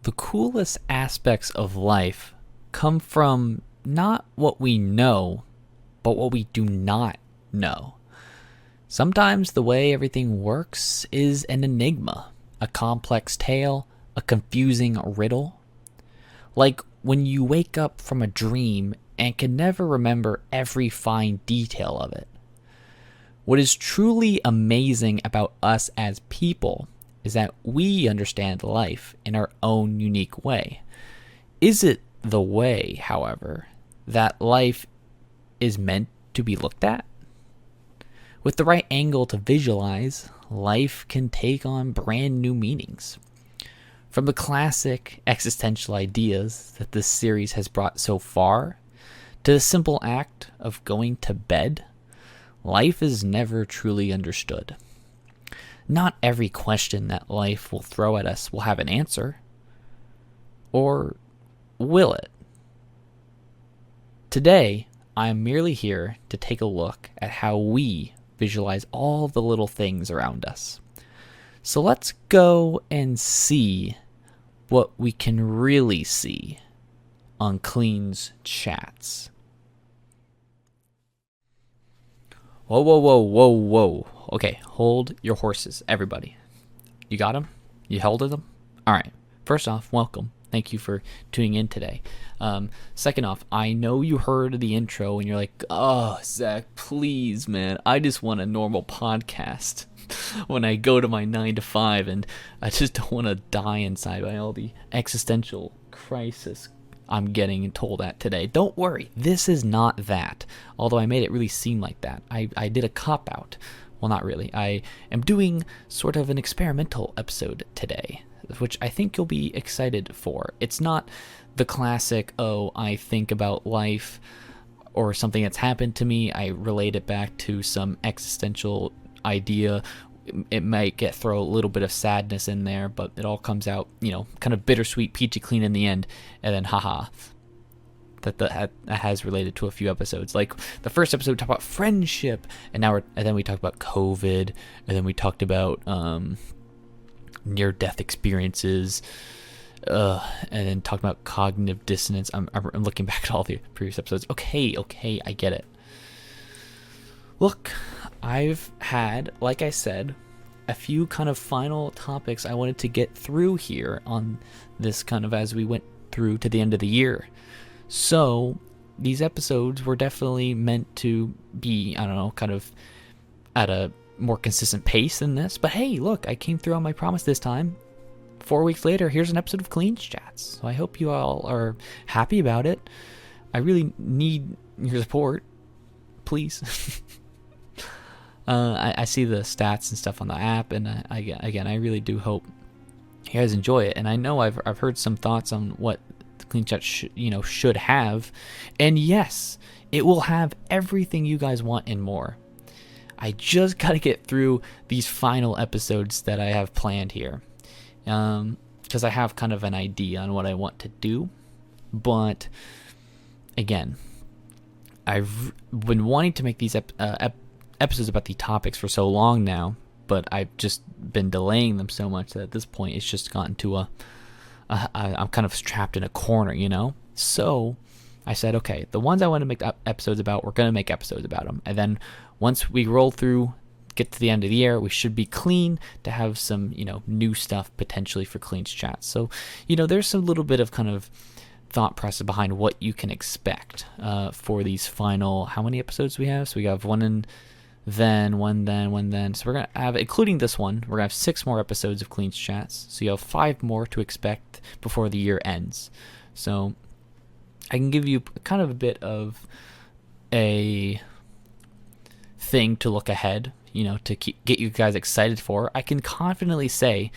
The coolest aspects of life come from not what we know, but what we do not know. Sometimes the way everything works is an enigma, a complex tale, a confusing riddle. Like when you wake up from a dream and can never remember every fine detail of it. What is truly amazing about us as people is that we understand life in our own unique way. Is it the way, however, that life is meant to be looked at? With the right angle to visualize, life can take on brand new meanings. From the classic existential ideas that this series has brought so far, to the simple act of going to bed, life is never truly understood. Not every question that life will throw at us will have an answer. Or will it? Today, I am merely here to take a look at how we visualize all the little things around us. So let's go and see what we can really see on Clean's Chats. Whoa, whoa, whoa, whoa, whoa. Okay, hold your horses, everybody. You got them? You held them? All right. First off, welcome. Thank you for tuning in today. Second off, I know you heard the intro and you're like, oh, Zach, please, man. I just want a normal podcast when I go to my 9 to 5 and I just don't want to die inside by all the existential crisis I'm getting told at today. Don't worry, this is not that. Although I made it really seem like that. I did a cop-out. Well, not really. I am doing sort of an experimental episode today, which I think you'll be excited for. It's not the classic, oh, I think about life or something that's happened to me. I relate it back to some existential idea. It might throw a little bit of sadness in there, but it all comes out, kind of bittersweet, peachy clean in the end, and then haha. That has related to a few episodes. Like the first episode we talked about friendship, and then we talked about COVID, and then we talked about near-death experiences, and then talking about cognitive dissonance. I'm looking back at all the previous episodes. Okay, I get it. Look, I've had, like I said, a few kind of final topics I wanted to get through here on this kind of as we went through to the end of the year. So these episodes were definitely meant to be, I don't know, kind of at a more consistent pace than this. But hey, look, I came through on my promise this time. 4 weeks later, here's an episode of Clean's Chats. So I hope you all are happy about it. I really need your support. Please. I see the stats and stuff on the app, and I really do hope you guys enjoy it. And I know I've heard some thoughts on what the Clean Chat should have, and yes, it will have everything you guys want and more. I just gotta get through these final episodes that I have planned here, because I have kind of an idea on what I want to do. But again, I've been wanting to make these episodes about the topics for so long now, but I've just been delaying them so much that at this point it's just gotten to I'm kind of trapped in a corner, So I said, okay, the ones I want to make episodes about, we're going to make episodes about them. And then once we roll through, get to the end of the year, we should be clean to have some, new stuff potentially for Clean's Chats. So, there's a little bit of kind of thought process behind what you can expect for these final, how many episodes we have? So we have one then. So we're going to have, including this one, we're going to have 6 more episodes of Clean's Chats. So you have 5 more to expect before the year ends. So I can give you kind of a bit of a thing to look ahead, to get you guys excited for. I can confidently say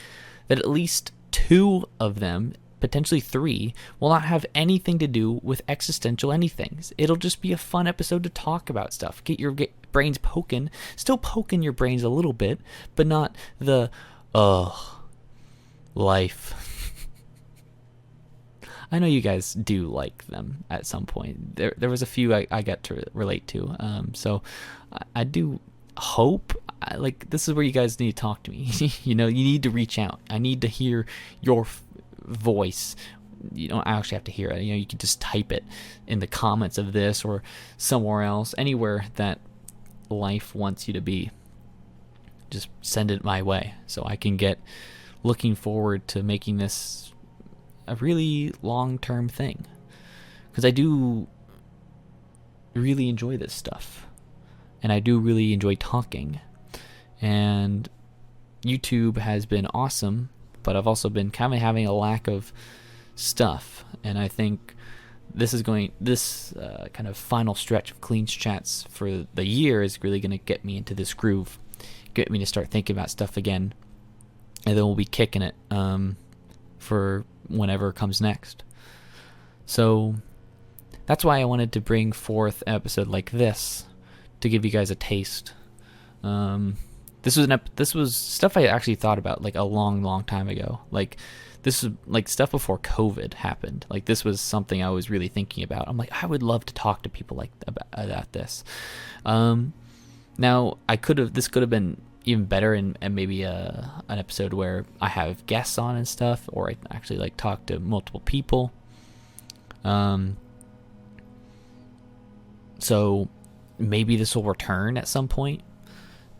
that at least 2 of them, potentially 3, will not have anything to do with existential anythings. It'll just be a fun episode to talk about stuff. Get your brains poking. Still poking your brains a little bit, but not the, life. I know you guys do like them at some point. There was a few I got to relate to. So I do hope, this is where you guys need to talk to me. You need to reach out. I need to hear your voice. You don't actually have to hear it. You can just type it in the comments of this or somewhere else, anywhere that life wants you to be. Just send it my way so I can get looking forward to making this a really long-term thing, because I do really enjoy this stuff, and I do really enjoy talking, and YouTube has been awesome, but I've also been kind of having a lack of stuff, and I think this kind of final stretch of Clean's Chats for the year is really going to get me into this groove, get me to start thinking about stuff again, and then we'll be kicking it for whenever comes next. So that's why I wanted to bring forth an episode like this to give you guys a taste. This was stuff I actually thought about like a long time ago. Like this was like stuff before COVID happened. Like this was something I was really thinking about. I'm like, I would love to talk to people about this. Now this could have been even better and maybe an episode where I have guests on and stuff, or I actually like talk to multiple people. So maybe this will return at some point,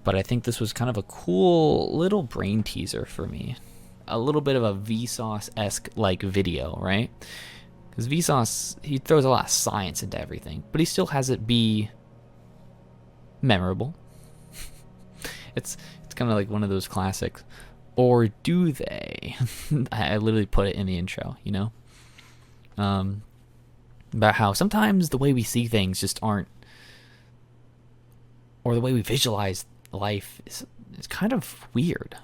but I think this was kind of a cool little brain teaser for me. A little bit of a Vsauce-esque like video, right? Because Vsauce, he throws a lot of science into everything, but he still has it be memorable. It's kind of like one of those classics. Or do they? I literally put it in the intro, about how sometimes the way we see things just aren't, or the way we visualize life is kind of weird.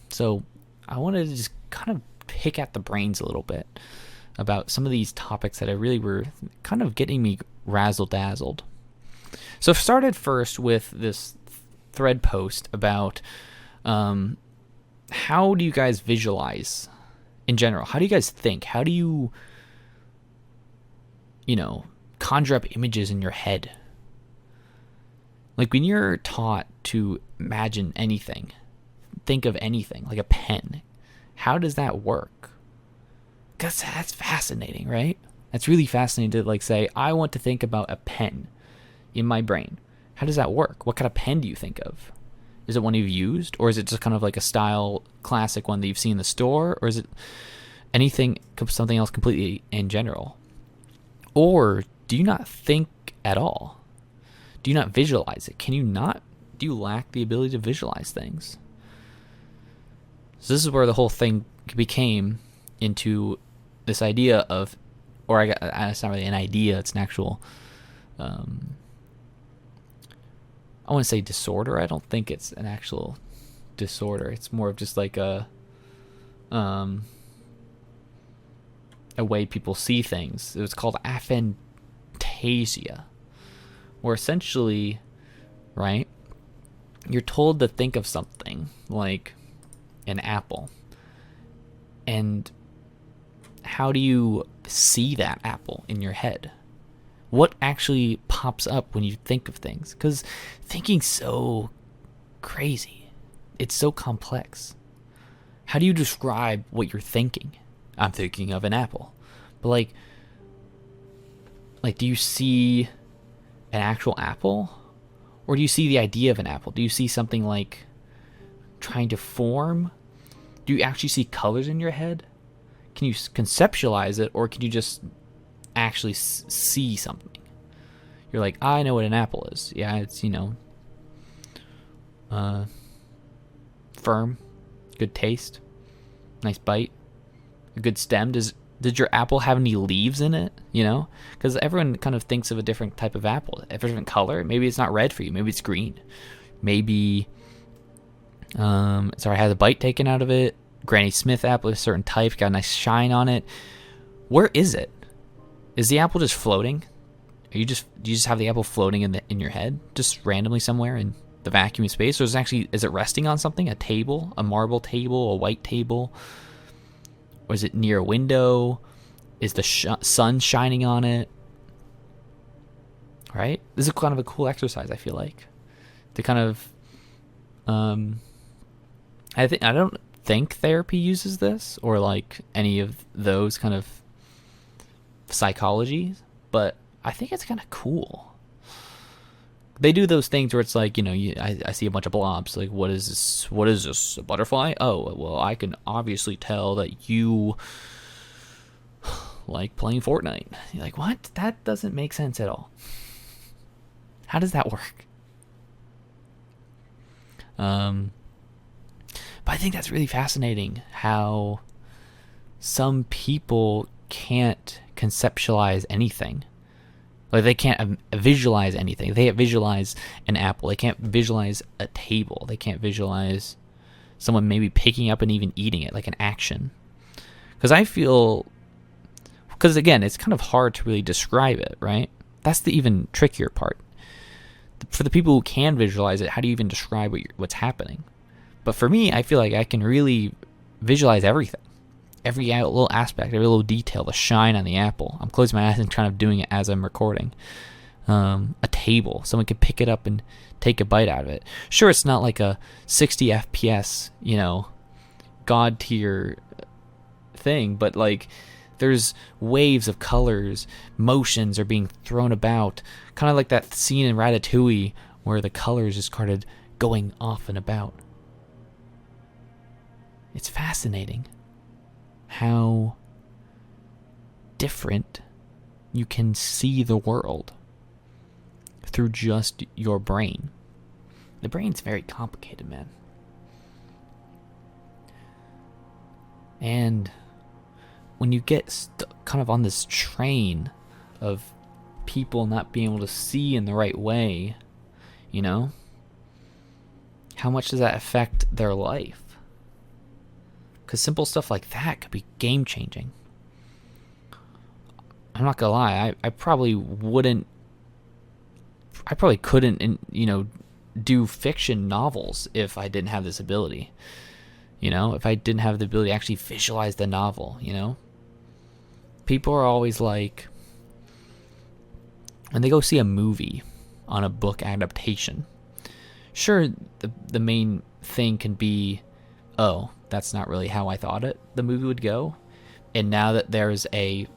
So I wanted to just kind of pick at the brains a little bit about some of these topics that I really were kind of getting me razzle-dazzled. So I've started first with this thread post about how do you guys visualize in general? How do you guys think? How do you conjure up images in your head? Like when you're taught to imagine anything, think of anything, like a pen, how does that work? Because that's fascinating, right? That's really fascinating to like say, I want to think about a pen in my brain. How does that work? What kind of pen do you think of? Is it one you've used, or is it just kind of like a style classic one that you've seen in the store, or is it something else completely in general? Or do you not think at all? Do you not visualize it? Do you lack the ability to visualize things? So this is where the whole thing became into this idea of, it's not really an idea, it's an actual, I want to say disorder. I don't think it's an actual disorder. It's more of just like a way people see things. It was called aphantasia, where essentially, right, you're told to think of something like an apple, and how do you see that apple in your head? What actually pops up when you think of things? Because thinking's so crazy. It's so complex. How do you describe what you're thinking? I'm thinking of an apple. But like do you see an actual apple? Or do you see the idea of an apple? Do you see something like trying to form? Do you actually see colors in your head? Can you conceptualize it, or can you just actually see something? You're like, I know what an apple is. Yeah, it's, firm, good taste, nice bite, a good stem. Did your apple have any leaves in it? Because everyone kind of thinks of a different type of apple, a different color. Maybe it's not red for you. Maybe it's green. Maybe it has a bite taken out of it. Granny Smith apple is a certain type, got a nice shine on it. Where is it? Is the apple just floating? Do you just have the apple floating in your head, just randomly somewhere in the vacuum of space, or is it resting on something? A table, a marble table, a white table, or is it near a window? Is the sun shining on it? Right? This is kind of a cool exercise, I feel like, to kind of I don't think therapy uses this or like any of those kind of psychologies, but I think it's kind of cool. They do those things where it's like, I see a bunch of blobs. Like, what is this? What is this? A butterfly? Oh, well, I can obviously tell that you like playing Fortnite. You're like, what? That doesn't make sense at all. How does that work? But I think that's really fascinating how some people can't conceptualize anything. Like, they can't visualize anything. They can't visualize an apple. They can't visualize a table. They can't visualize someone maybe picking up and even eating it, like an action. Because again, it's kind of hard to really describe it, right? That's the even trickier part. For the people who can visualize it, how do you even describe what's happening? But for me, I feel like I can really visualize everything. Every little aspect, every little detail, the shine on the apple. I'm closing my eyes and kind of doing it as I'm recording. A table. Someone could pick it up and take a bite out of it. Sure, it's not like a 60 FPS, God tier thing, but like there's waves of colors, motions are being thrown about. Kind of like that scene in Ratatouille where the colors just started going off and about. It's fascinating how different you can see the world through just your brain. The brain's very complicated, man. And when you get kind of on this train of people not being able to see in the right way, how much does that affect their life? Because simple stuff like that could be game-changing. I'm not gonna lie, I probably couldn't, do fiction novels if I didn't have this ability. If I didn't have the ability to actually visualize the novel, People are always like, when they go see a movie on a book adaptation, sure, the main thing can be, oh, that's not really how I thought the movie would go. And now that there's a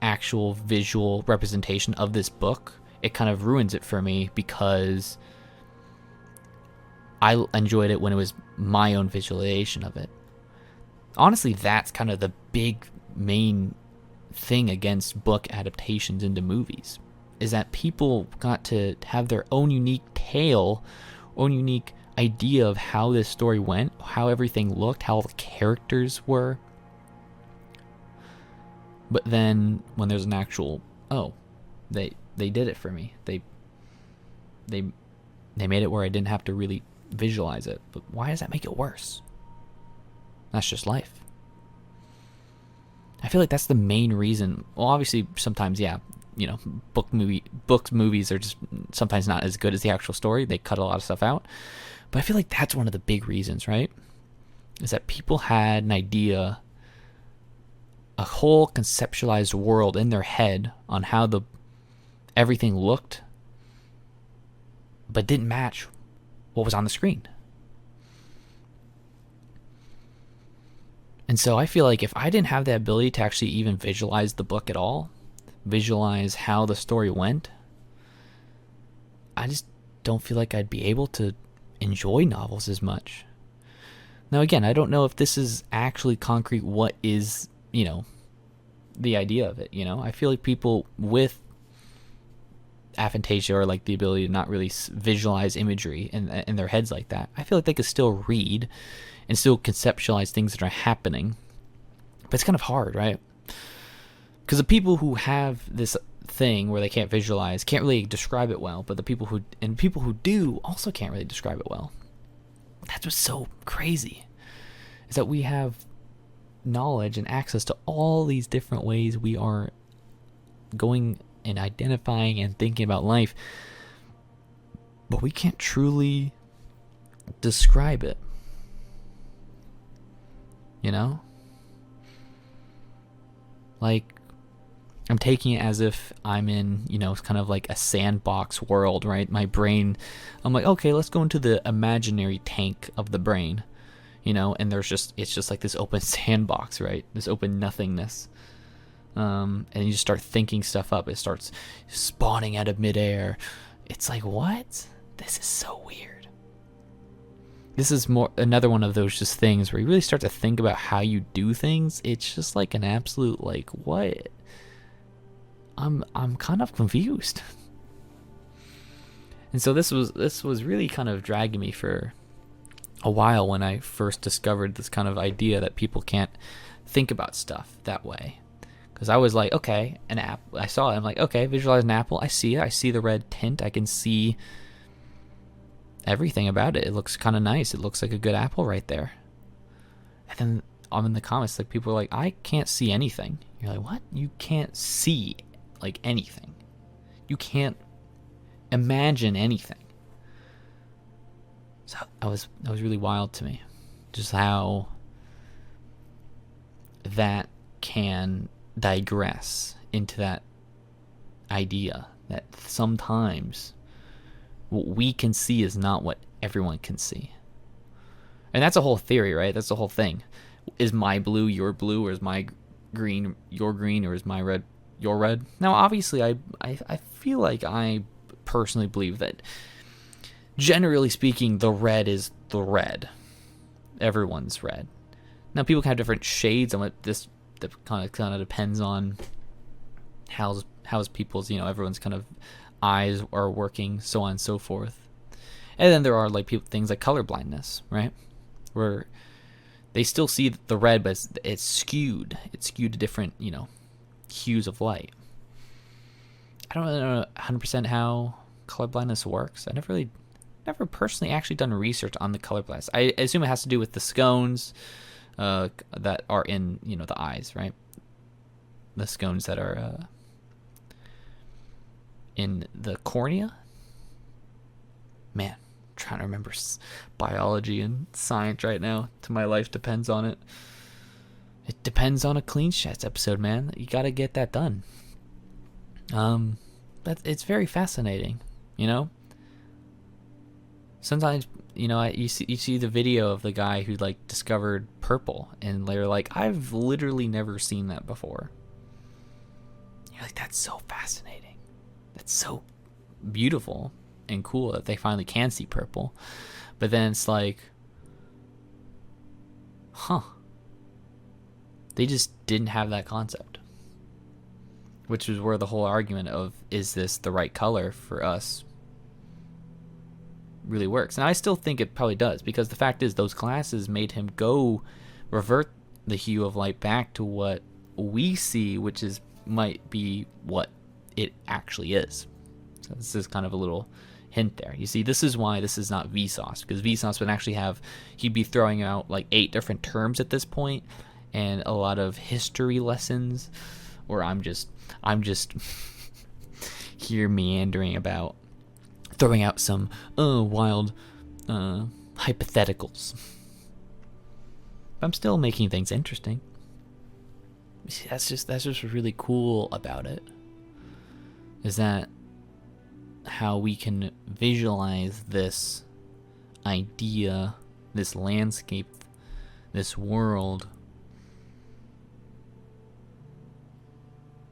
actual visual representation of this book, it kind of ruins it for me because I enjoyed it when it was my own visualization of it. Honestly, that's kind of the big main thing against book adaptations into movies, is that people got to have their own unique tale, own unique idea of how this story went, how everything looked, how all the characters were. But then when there's an actual, they did it for me. They made it where I didn't have to really visualize it. But why does that make it worse? That's just life. I feel like that's the main reason. Well, obviously sometimes, movies are just sometimes not as good as the actual story. They cut a lot of stuff out. But I feel like that's one of the big reasons, right? Is that people had an idea, a whole conceptualized world in their head on how everything looked, but didn't match what was on the screen. And so I feel like if I didn't have the ability to actually even visualize the book at all, visualize how the story went, I just don't feel like I'd be able to enjoy novels as much. Now, again, I don't know if this is actually concrete what is, the idea of it, I feel like people with aphantasia or like the ability to not really visualize imagery in their heads like that, I feel like they could still read and still conceptualize things that are happening. But it's kind of hard, right? Because the people who have this thing where they can't visualize can't really describe it well, but the people who do also can't really describe it well. That's what's so crazy, is that we have knowledge and access to all these different ways we are going and identifying and thinking about life, but we can't truly describe it. Like, I'm taking it as if I'm in, kind of like a sandbox world, right? My brain, I'm like, okay, let's go into the imaginary tank of the brain. and it's just like this open sandbox, right? This open nothingness. And you just start thinking stuff up. It starts spawning out of midair. It's like, what? This is so weird. This is another one of those just things where you really start to think about how you do things. It's just like an absolute, like, what? I'm kind of confused. And so this was really kind of dragging me for a while when I first discovered this kind of idea that people can't think about stuff that way. Because I was like, okay, an apple. I saw it. I'm like, okay, visualize an apple. I see it. I see the red tint. I can see everything about it. It looks kind of nice. It looks like a good apple right there. And then I'm in the comments, like, people are like, I can't see anything. You're like, what? You can't see like anything. You can't imagine anything. So that was really wild to me, just how that can digress into that idea that sometimes what we can see is not what everyone can see. And that's a whole theory, right? That's the whole thing. Is my blue your blue, or is my green your green, or is my red your red? Now, obviously, I feel like I personally believe that, generally speaking, the red is the red. Everyone's red. Now, people can have different shades on what this. That kind of depends on how's people's, everyone's kind of eyes are working, so on and so forth. And then there are like things like color blindness, right? Where they still see the red, but it's skewed. It's skewed to different, hues of light. I don't really know 100% how color blindness works. I never personally actually done research on the color blindness. I assume it has to do with the scones that are in, the eyes, right? The scones that are in the cornea. Man, I'm trying to remember biology and science right now. My life depends on it. It depends on a Clean CHATS episode, man. You got to get that done. But it's very fascinating, Sometimes, you see the video of the guy who like discovered purple, and they're like, I've literally never seen that before. You're like, that's so fascinating. That's so beautiful and cool that they finally can see purple. But then it's like, they just didn't have that concept. Which is where the whole argument of, is this the right color for us, really works. And I still think it probably does, because the fact is those glasses made him revert the hue of light back to what we see, which might be what it actually is. So this is kind of a little hint there. You see, this is why this is not Vsauce, because Vsauce would actually he'd be throwing out like 8 different terms at this point, and a lot of history lessons, or I'm just here meandering about, throwing out some wild hypotheticals. But I'm still making things interesting. See, that's just really cool about it. Is that how we can visualize this idea, this landscape, this world,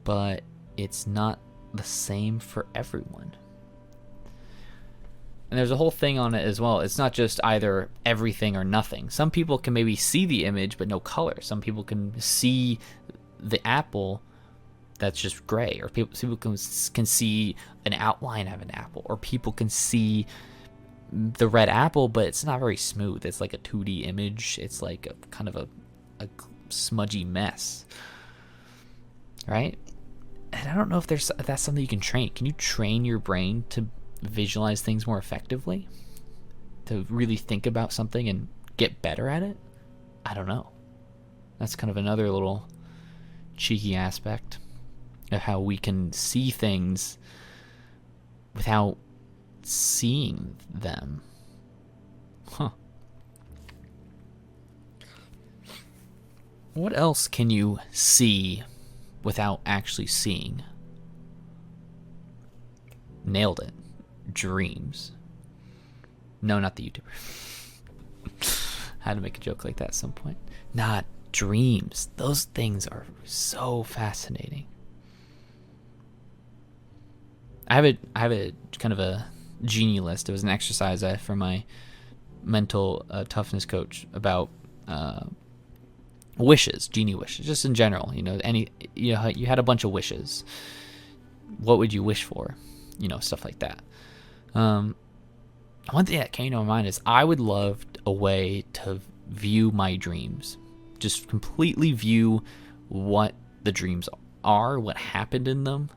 but it's not the same for everyone. And there's a whole thing on it as well. It's not just either everything or nothing. Some people can maybe see the image but no color. Some people can see the apple that's just gray, or people can see an outline of an apple, or people can see the red apple but it's not very smooth. It's like a 2D image. It's like a kind of a smudgy mess, right? And I don't know if that's something you can train. Can you train your brain to visualize things more effectively, to really think about something and get better at it? I don't know. That's kind of another little cheeky aspect of how we can see things without seeing them. What else can you see without actually seeing? Nailed it. Dreams. No, not the YouTuber. had to make a joke like that at some point. Not dreams. Those things are so fascinating. I have a kind of a genie list. It was an exercise for my mental toughness coach about wishes, genie wishes, just in general. You had a bunch of wishes. What would you wish for? Stuff like that. One thing that came to my mind is I would love a way to view my dreams, just completely view what the dreams are, what happened in them.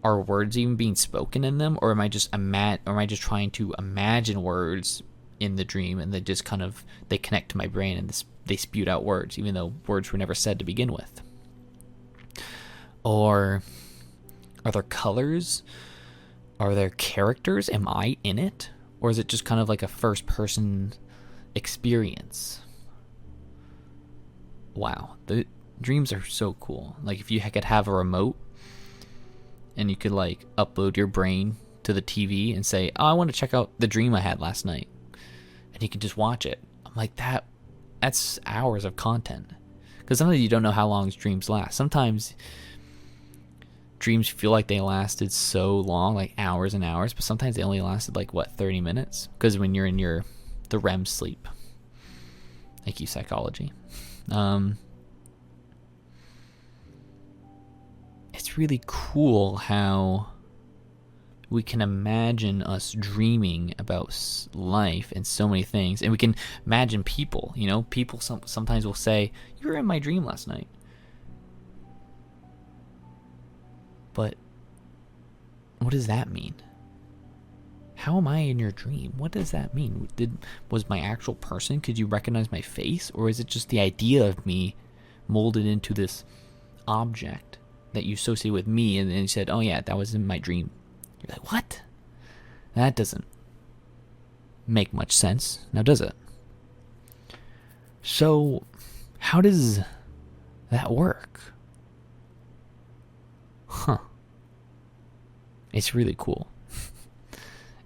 Are words even being spoken in them, or am I just trying to imagine words in the dream, and they connect to my brain and they spewed out words, even though words were never said to begin with? Or are there colors? Are there characters? Am I in it? Or is it just kind of like a first-person experience? Wow, the dreams are so cool. Like if you could have a remote and you could like upload your brain to the TV and say, "Oh, I want to check out the dream I had last night," and you can just watch it. I'm like, that's hours of content. Because sometimes you don't know how long dreams last. Sometimes dreams feel like they lasted so long, like hours and hours, but sometimes they only lasted 30 minutes? Because when you're in the REM sleep. Thank you, psychology. It's really cool how we can imagine us dreaming about life and so many things, and we can imagine people. People sometimes will say, "You were in my dream last night," but what does that mean? How am I in your dream? What does that mean? Was my actual person? Could you recognize my face, or is it just the idea of me molded into this object that you associate with me, and then you said, "Oh yeah, that was in my dream"? You're like, what? That doesn't make much sense, now does it? So, how does that work? Huh. It's really cool.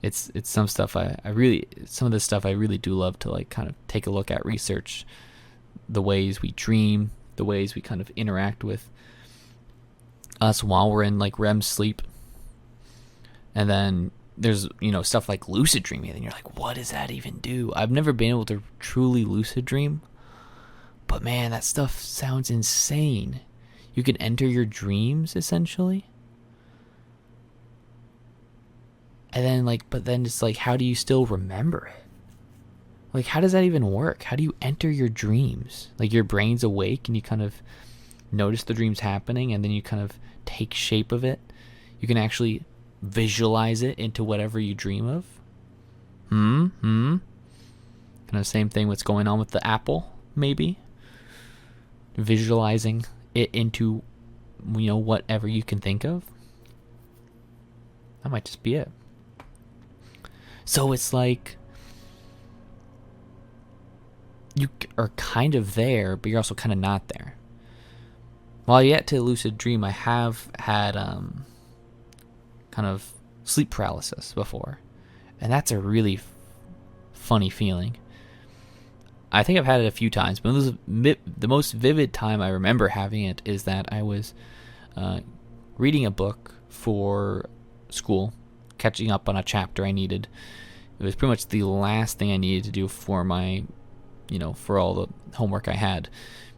It's some stuff some of this stuff I really do love to kind of take a look at, research the ways we dream, the ways we kind of interact with us while we're in REM sleep. And then there's stuff like lucid dreaming, and you're like, what does that even do? I've never been able to truly lucid dream, but man, that stuff sounds insane. You can enter your dreams essentially, and then but then it's how do you still remember it? How does that even work? How do you enter your dreams? Your brain's awake and you kind of notice the dream's happening, and then you kind of take shape of it. You can actually visualize it into whatever you dream of. Kind of same thing what's going on with the apple, maybe. Visualizing it into, whatever you can think of. That might just be it. So it's you are kind of there, but you're also kind of not there. While yet to lucid dream, I have had kind of sleep paralysis before, and that's a really funny feeling. I think I've had it a few times, but the most vivid time I remember having it is that I was reading a book for school, catching up on a chapter I needed. It was pretty much the last thing I needed to do for my, for all the homework I had.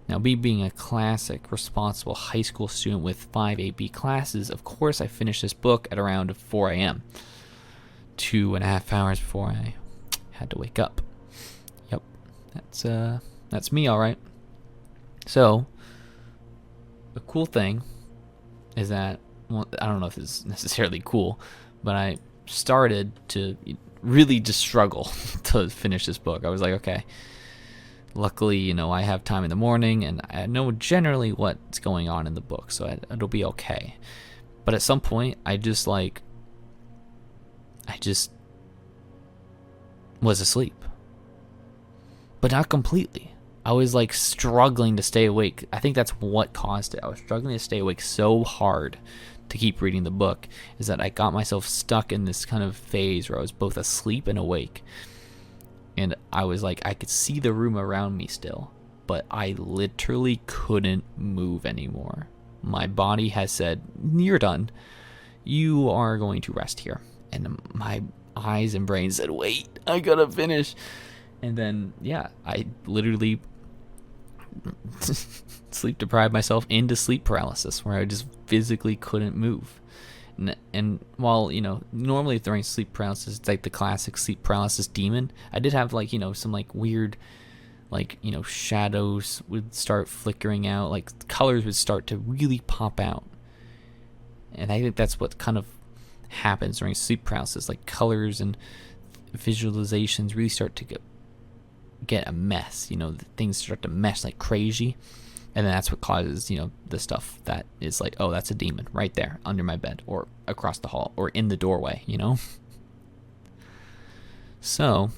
Now, me being a classic, responsible high school student with 5 AP classes, of course I finished this book at around 4 a.m. 2.5 hours before I had to wake up. Yep, that's me, all right. So, the cool thing is that, well, I don't know if it's necessarily cool, but I started to really just struggle to finish this book. I was like, okay. Luckily, I have time in the morning, and I know generally what's going on in the book, so it'll be okay. But at some point, I just was asleep. But not completely. I was struggling to stay awake. I think that's what caused it. I was struggling to stay awake so hard to keep reading the book, is that I got myself stuck in this kind of phase where I was both asleep and awake. and I was like, I could see the room around me still, but I literally couldn't move anymore. My body has said, you're done. You are going to rest here. And my eyes and brain said, wait, I gotta finish. And then, yeah, I literally sleep deprived myself into sleep paralysis, where I just physically couldn't move. And while, normally during sleep paralysis, it's like the classic sleep paralysis demon, I did have like, some like weird, like, shadows would start flickering out, like colors would start to really pop out. And I think that's what kind of happens during sleep paralysis, like colors and visualizations really start to get a mess, things start to mesh like crazy. And then that's what causes, the stuff that is like, oh, that's a demon right there under my bed or across the hall or in the doorway, So,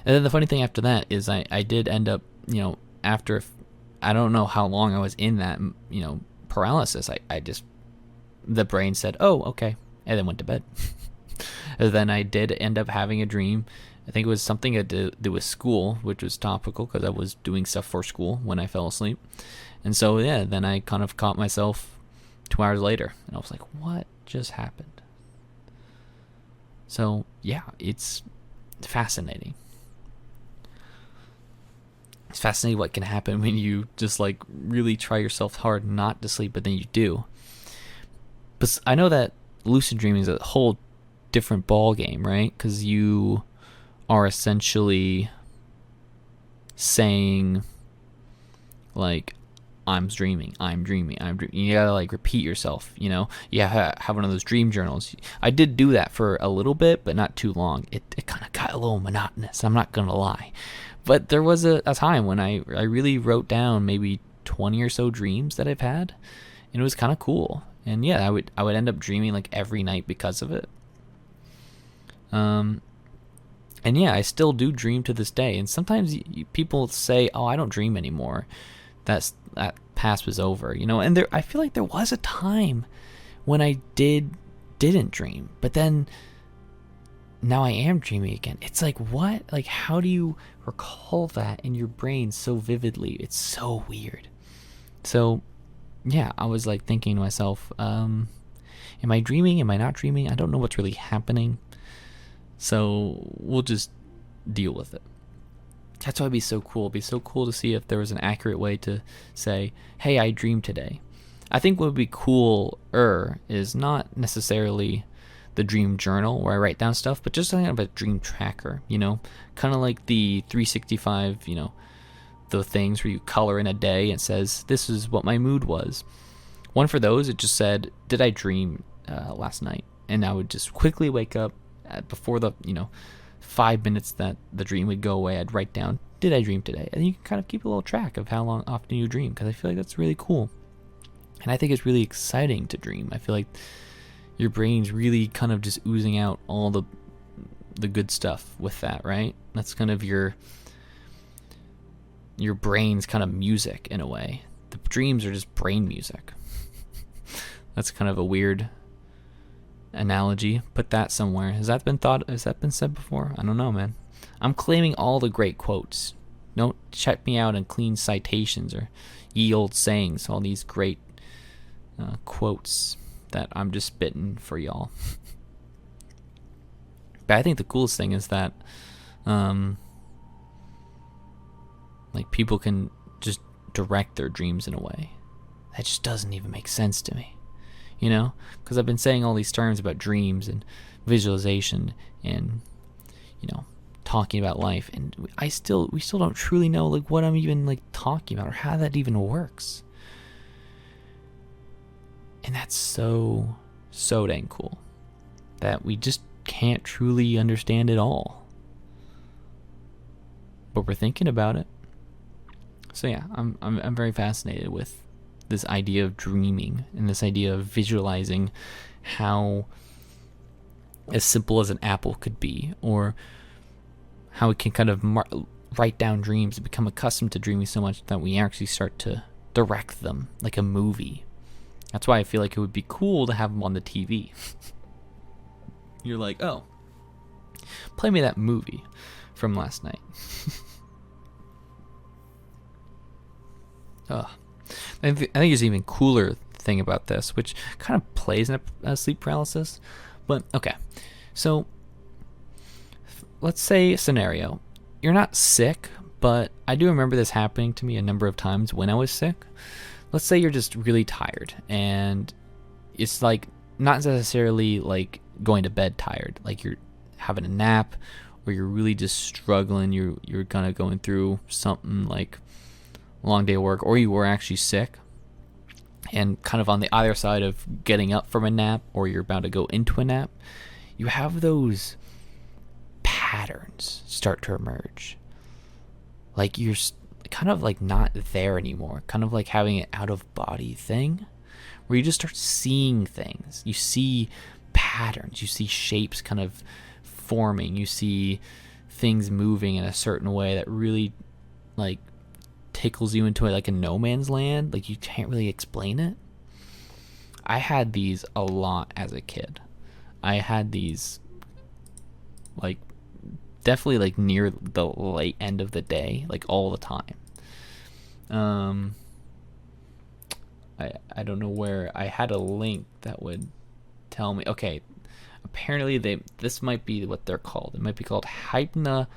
and then the funny thing after that is I did end up, after, I don't know how long I was in that, paralysis, I just, the brain said, oh, okay, and then went to bed. And then I did end up having a dream. I think it was something to do with school, which was topical because I was doing stuff for school when I fell asleep. And so, yeah, then I kind of caught myself 2 hours later. And I was like, what just happened? So, yeah, it's fascinating. It's fascinating what can happen when you just, like, really try yourself hard not to sleep, but then you do. But I know that lucid dreaming is a whole different ball game, right? Because you are essentially saying, like, I'm dreaming. You gotta, like, repeat yourself, You have one of those dream journals. I did do that for a little bit, but not too long. It kind of got a little monotonous, I'm not gonna lie. But there was a time when I really wrote down maybe 20 or so dreams that I've had, and it was kind of cool. And yeah, I would end up dreaming like every night because of it. And yeah, I still do dream to this day. And sometimes people say, "Oh, I don't dream anymore. That past was over," And I feel like there was a time when I didn't dream, but then now I am dreaming again. It's like, what? Like, how do you recall that in your brain so vividly? It's so weird. So, yeah, I was like thinking to myself, am I dreaming? Am I not dreaming? I don't know what's really happening. So we'll just deal with it. That's why it'd be so cool. It'd be so cool to see if there was an accurate way to say, hey, I dreamed today. I think what would be cooler is not necessarily the dream journal where I write down stuff, but just something of a dream tracker, kind of like the 365, the things where you color in a day and says, this is what my mood was. One for those, it just said, did I dream last night? And I would just quickly wake up before the, 5 minutes that the dream would go away. I'd write down, did I dream today? And you can kind of keep a little track of how often you dream, because I feel like that's really cool. And I think it's really exciting to dream. I feel like your brain's really kind of just oozing out all the good stuff with that, right? That's kind of your brain's kind of music in a way. The dreams are just brain music. That's kind of a weird analogy. Put that somewhere. Has that been said before? I don't know, man. I'm claiming all the great quotes. Don't check me out in clean citations or ye old sayings, all these great quotes that I'm just spitting for y'all. But I think the coolest thing is that like people can just direct their dreams in a way that just doesn't even make sense to me, because I've been saying all these terms about dreams and visualization and talking about life, and we still don't truly know like what I'm even like talking about or how that even works. And that's so dang cool that we just can't truly understand it all, but we're thinking about it. So yeah, I'm very fascinated with this idea of dreaming and this idea of visualizing how as simple as an apple could be, or how we can kind of write down dreams and become accustomed to dreaming so much that we actually start to direct them like a movie. That's why I feel like it would be cool to have them on the TV. You're like, oh, play me that movie from last night. Ugh. I think there's an even cooler thing about this, which kind of plays in a sleep paralysis. But okay, so let's say a scenario. You're not sick, but I do remember this happening to me a number of times when I was sick. Let's say you're just really tired, and it's like not necessarily like going to bed tired, like you're having a nap, or you're really just struggling. You're kind of going through something like a long day of work, or you were actually sick, and kind of on the other side of getting up from a nap, or you're about to go into a nap. You have those patterns start to emerge, like you're kind of like not there anymore, kind of like having an out of body thing, where you just start seeing things. You see patterns, you see shapes kind of forming, you see things moving in a certain way that really like tickles you into like a no man's land. Like you can't really explain it. I had these a lot as a kid. I had these like definitely like near the late end of the day, like all the time. I don't know where I had a link that would tell me. Okay, apparently this might be what they're called. It might be called hypnagogic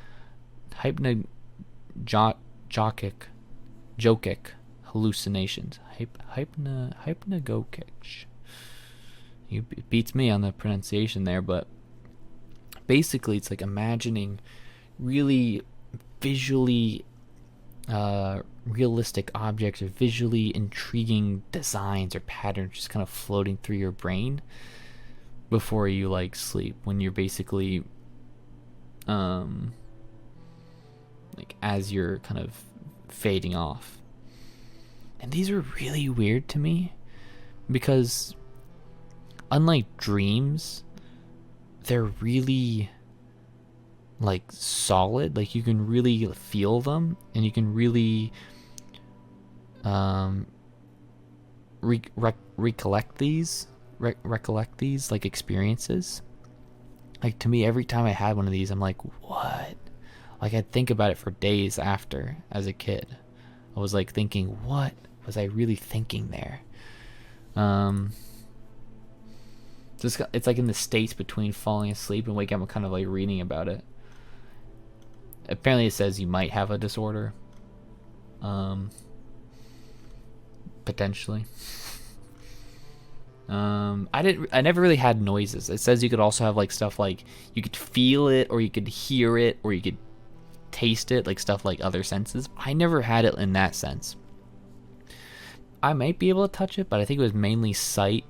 hallucinations. Hypnagogic. It beats me on the pronunciation there, but basically it's like imagining really visually realistic objects or visually intriguing designs or patterns just kind of floating through your brain before you like sleep, when you're basically like as you're kind of fading off. And these are really weird to me because unlike dreams, they're really like solid. Like you can really feel them, and you can really recollect these like experiences. Like to me, every time I had one of these, I'm like, what? Like I'd think about it for days after. As a kid, I was like thinking, what was I really thinking there? It's like in the states between falling asleep and waking up. I'm kind of like reading about it. Apparently it says you might have a disorder. Potentially. I never really had noises. It says you could also have like stuff like you could feel it, or you could hear it, or you could taste it, like stuff like other senses. I never had it in that sense. I might be able to touch it, but I think it was mainly sight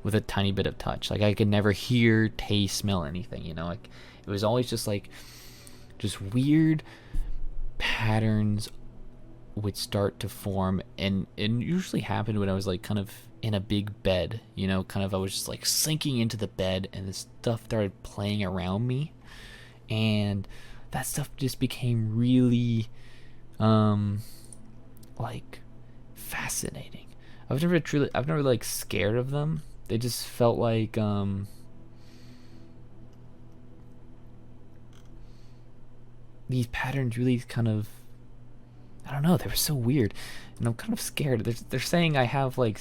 with a tiny bit of touch. Like I could never hear, taste, smell anything, you know? Like it was always just like just weird patterns would start to form, and it usually happened when I was like kind of in a big bed, you know, kind of I was just like sinking into the bed, and this stuff started playing around me, and that stuff just became really like fascinating. I've never like scared of them. They just felt like these patterns really kind of, I don't know, they were so weird, and I'm kind of scared. They're saying I have like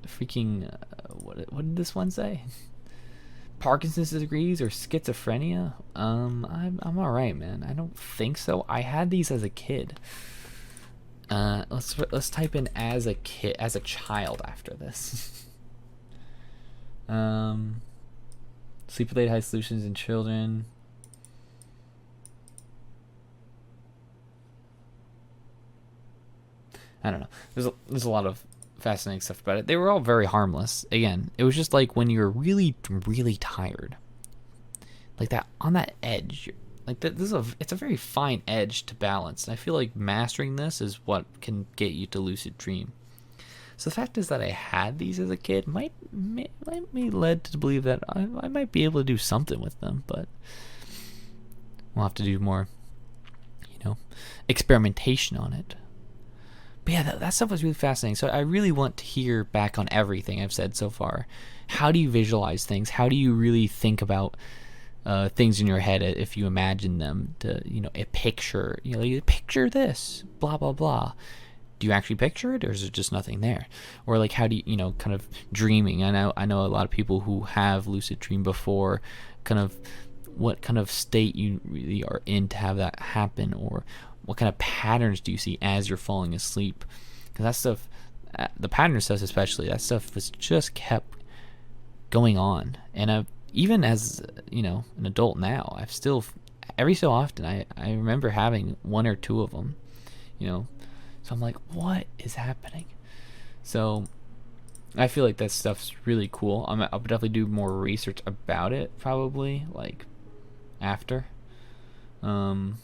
freaking what did this one say? Parkinson's disease or schizophrenia? I'm all right, man. I don't think so. I had these as a kid. Let's type in as a child after this. Sleep-related high solutions in children. I don't know. There's a lot of fascinating stuff about it. They were all very harmless. Again, it was just like when you're really, really tired, like that on that edge. Like that, it's a very fine edge to balance. And I feel like mastering this is what can get you to lucid dream. So the fact is that I had these as a kid might me led to believe that I might be able to do something with them, but we'll have to do more, experimentation on it. But yeah, that stuff was really fascinating. So I really want to hear back on everything I've said so far. How do you visualize things? How do you really think about things in your head if you imagine them to, a picture, like, picture this, blah, blah, blah. Do you actually picture it, or is it just nothing there? Or like, how do you, kind of dreaming? I know a lot of people who have lucid dream before, kind of what kind of state you really are in to have that happen, or what kind of patterns do you see as you're falling asleep? Because that stuff, the pattern stuff especially, that stuff was just kept going on. And even as, an adult now, I've still, every so often, I remember having one or two of them, so I'm like, what is happening? So I feel like that stuff's really cool. I'll definitely do more research about it, probably, like, after. About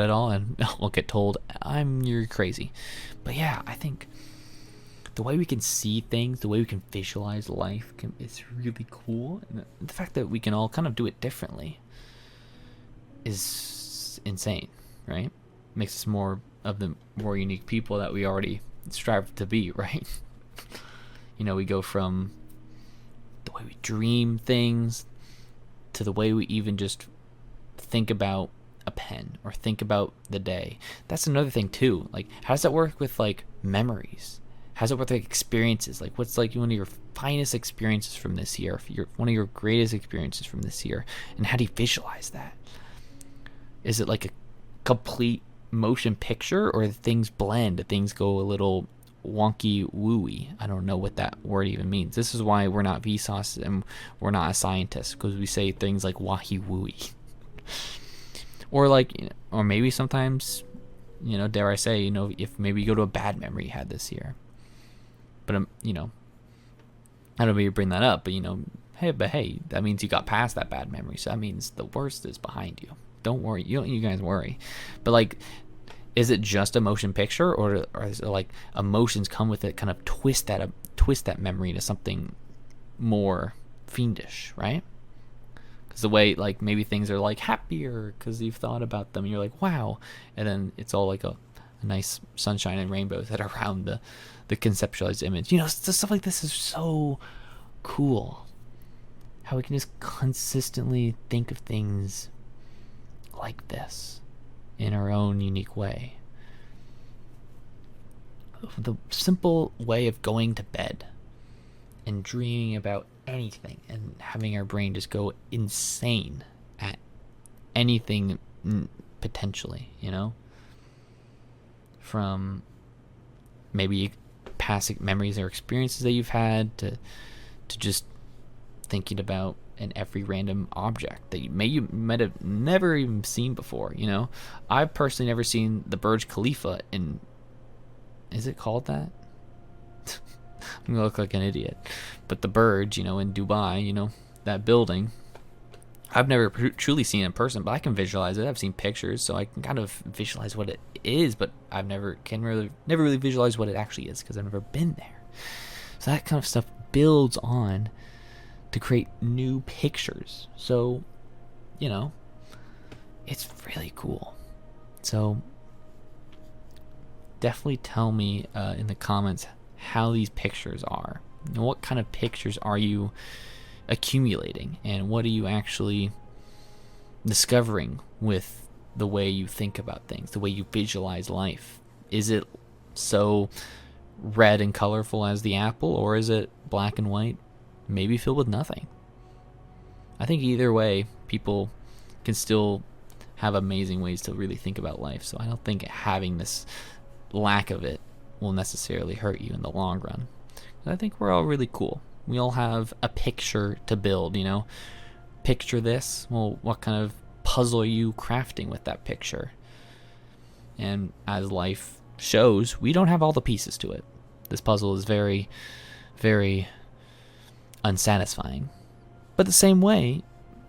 it all, and I'll get told you're crazy. But yeah, I think the way we can see things, the way we can visualize life, is really cool. And the fact that we can all kind of do it differently is insane, right? Makes us more of the more unique people that we already strive to be, right? We go from the way we dream things to the way we even just think about a pen or think about the day. That's another thing too. Like, how does that work with, like, memories? How does it work with, like, experiences? Like, what's, like, one of your finest experiences from this year, one of your greatest experiences from this year, and how do you visualize that? Is it like a complete motion picture, or things blend, things go a little wonky wooey? I don't know what that word even means. This is why we're not Vsauce and we're not a scientist, because we say things like wahi wooey. Or like, or maybe sometimes, dare I say, if maybe you go to a bad memory you had this year. But I don't know if you bring that up, but hey, that means you got past that bad memory, so that means the worst is behind you. Don't worry, you guys worry. But, like, is it just a motion picture, or is it like emotions come with it, kind of twist that memory into something more fiendish, right? Because the way, like, maybe things are, like, happier because you've thought about them, and you're like, wow, and then it's all like a nice sunshine and rainbows that are around the conceptualized image. Stuff like this is so cool. How we can just consistently think of things like this in our own unique way. The simple way of going to bed and dreaming about anything and having our brain just go insane at anything, potentially, from maybe past memories or experiences that you've had to just thinking about in every random object that you might have never even seen before. I've personally never seen the Burj Khalifa in, is it called that? I'm gonna look like an idiot, but the Burj, in Dubai, that building, I've never truly seen it in person, but I can visualize it. I've seen pictures, so I can kind of visualize what it is, but I've never really visualize what it actually is, because I've never been there. So that kind of stuff builds on to create new pictures. So, it's really cool. So definitely tell me in the comments how these pictures are. What kind of pictures are you accumulating, and what are you actually discovering with the way you think about things, the way you visualize life? Is it so red and colorful as the apple, or is it black and white, maybe filled with nothing? I think either way, people can still have amazing ways to really think about life. So I don't think having this lack of it will necessarily hurt you in the long run. I think we're all really cool. We all have a picture to build, Picture this. Well, what kind of puzzle are you crafting with that picture? And as life shows, we don't have all the pieces to it. This puzzle is very, very unsatisfying. But the same way,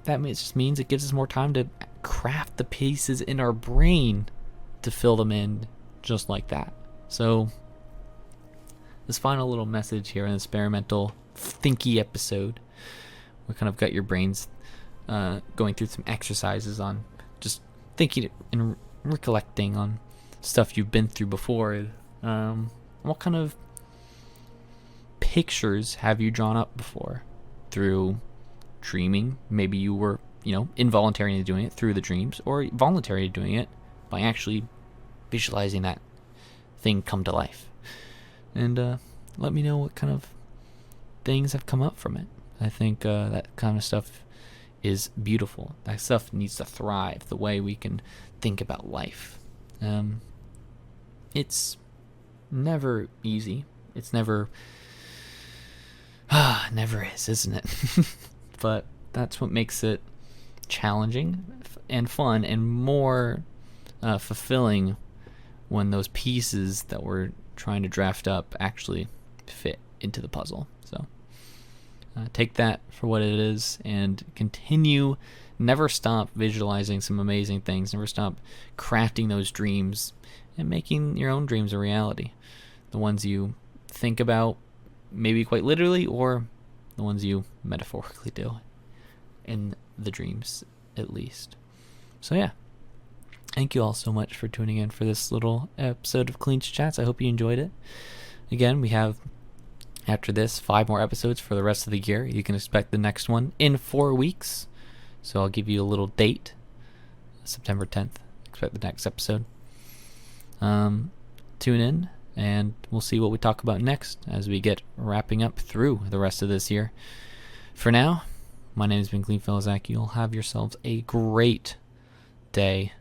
that just means it gives us more time to craft the pieces in our brain to fill them in just like that. So this final little message here, an experimental thinky episode, we kind of got your brains going through some exercises on just thinking and recollecting on stuff you've been through before. What kind of pictures have you drawn up before through dreaming. Maybe you were, involuntarily doing it through the dreams, or voluntarily doing it by actually visualizing that thing come to life. And let me know what kind of things have come up from it. I think that kind of stuff is beautiful. That stuff needs to thrive, the way we can think about life. It's never easy. It's never is, isn't it? But that's what makes it challenging and fun and more fulfilling when those pieces that we're trying to draft up actually fit into the puzzle. So take that for what it is and continue. Never stop visualizing some amazing things. Never stop crafting those dreams and making your own dreams a reality. The ones you think about maybe quite literally, or the ones you metaphorically do in the dreams, at least. So yeah, thank you all so much for tuning in for this little episode of Cleanfel Chats. I hope you enjoyed it. Again, we have, after this, 5 more episodes for the rest of the year. You can expect the next one in 4 weeks. So I'll give you a little date. September 10th. Expect the next episode. Tune in, and we'll see what we talk about next as we get wrapping up through the rest of this year. For now, my name has been Cleanfel Zach. You'll have yourselves a great day.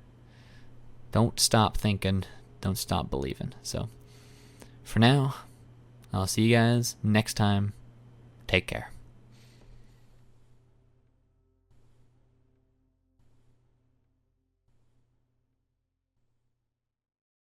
Don't stop thinking. Don't stop believing. So, for now, I'll see you guys next time. Take care.